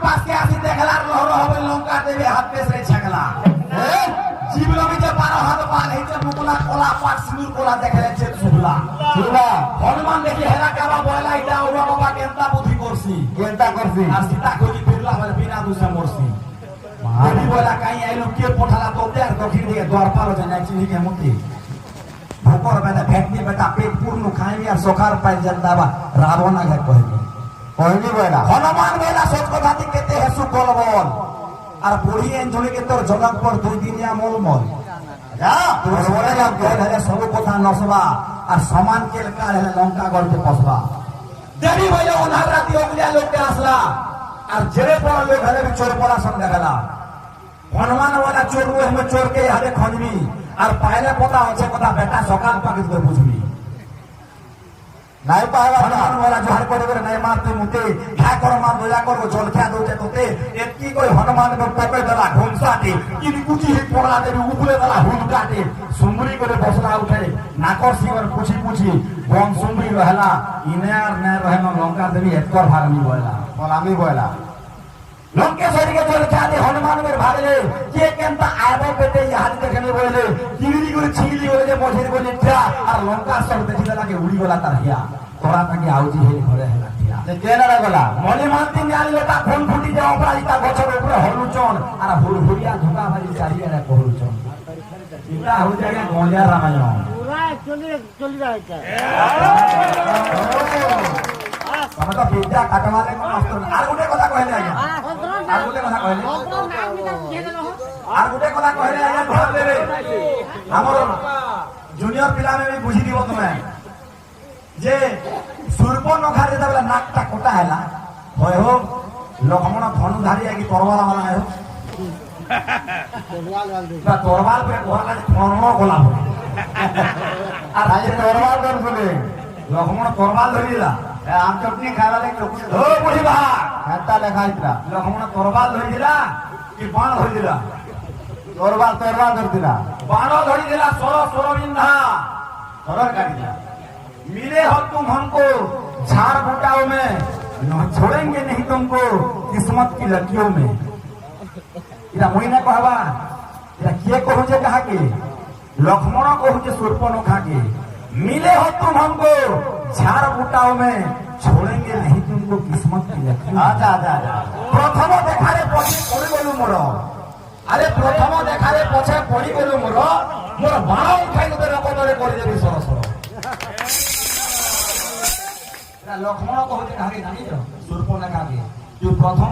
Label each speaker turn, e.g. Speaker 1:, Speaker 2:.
Speaker 1: পাশে আসি দেখলার লহর হবে লঙ্কা দেবে হাত পেছনে ছেকলা জীবনবিতে 12 হাত পাল হইতে মুকুলা কলা পাট সিঁদুর কলা দেখে যাচ্ছে শুভলা হনুমান দেখি হেরা কাবা বয়লা এটা ওরা বাবা কেনতা বুদ্ধি করছি আর সীতা কই ফিরলা বলে বিনা দুসে মরছি দেবী বলা কাই আইলো কে পঠালা তোতে আর দক্ষিণ দিকে দ্বার পালো জানা চিনি কে মুক্তি ভোকর বেটা ভেটনি বেটা পেট পূর্ণ খাইনি আর সখার পাই জানদাবা রাবণ আগে কইনি বয়লা হনুমান বেলা সত কথা দিকে তে হেসু কলবল আর বুড়ি এঞ্জলিকে তোর জনক পর 2 দিনিয়া মলমল যা তোর বলে যা হলে সব কথা নসবা আর সমান কেল কাল হলে লঙ্কা গড়তে পসবা দেবী বলে ওনার রাতি ওগুলা লোককে আসলা আর জেরে পড়া লোক হলে চোর পড়া সঙ্গে গেলা হনুমান বলা চোর হমে চোরকে হাতে খঁজবি আর পাইলে কথা হচ্ছে কথা বেটা সকাল পাকিস করে বুঝবি নাই পাইবা হনুমান বলা জোহার করে করে নাই মারতে মুতে খা কর মা দয়া করবো জল খেয়া দৌতে তোতে একটি করে হনুমান পকে দেলা ঘুমসাতে কিনি কুচি পড়া দেবি উপরে দেলা হুল কাটে সুমরি করে বসলা উঠে নাকর সিংর পুছি পুছি বন সুমরি রহলা ইনার নে রহেন লঙ্কা দেবী একর ভারমি বয়লা আমি বয়লা লঙ্কেশ্বরীকে জল খেয়াতে হনুমানের ভাগলে কে কেনতা আয়ব পেতে ইহাদি দেখেনি বলে চিংড়ি করে ছিংড়ি করে যে মঝির বলে ঠিয়া আর লঙ্কা সব দেখি দেলাকে উড়ি গলা তার হিয়া তোরা তাকে আউজি হেলি ঘরে হেলা ঠিয়া কেনারা গলা মনে মানতি নিয়ালিলে তা ফোন ফুটি যে অপরাজিতা গছের উপরে হলুচন আর হুড়হুড়িয়া ধোকা ভাজি চারিয়ারে কহলুচন এটা হচ্ছে আগে গঞ্জা রামায়ণ
Speaker 2: পুরা চলি যাইছে
Speaker 1: আমরা তো বিদ্যা কাটমালে কোন অস্ত্র আর গোটে কথা কইলে আজ্ঞা আর গোটে কথা কইলে আর গোটে কথা কইলে আজ্ঞা ধর দেবে আমার জুনিয়র পিলা মে বুঝি দিব তুমি যে সূর্পনখা যেতবেলে নাকটা কোটা হেলা হয় হো লক্ষ্মণ ধনুধারী আগে তরবাল বানা হয় তরবাল পরে ঘোড়া ধর্ম গোলা আর আজ তরবাল ধর বলে লক্ষ্মণ তরবাল ধরিলা আম চটনি খাইলা দেখো ও বুঝিবা হাতা লেখাইতরা লক্ষ্মণ তরবাল ধরিলা কি বাণ ধরিলা তরবাল ধরিলা বাণ ধরিলা সর বিন্ধা সরর কাটিলা मिले हो तुम हमको झाड़ बूटाओं में छोड़ेंगे नहीं तुमको किस्मत की लड़कियों में इरा मोइना कहवा इरा किए कहू जे कहा के लक्ष्मण कहू जे सूर्पनखा के मिले हो तुम हमको झाड़ बूटाओं में छोड़ेंगे नहीं तुमको किस्मत की लड़कियों आजा आजा आजा प्रथम देखारे पछे पड़ी गलु मोर अरे प्रथम देखारे पछे पड़ी गलु मोर बाण उठाई दे रकतरे कर देबी सरसर লক্ষ্মণ কহতে কাকে জানিছ সূর্পনখা কে প্রথম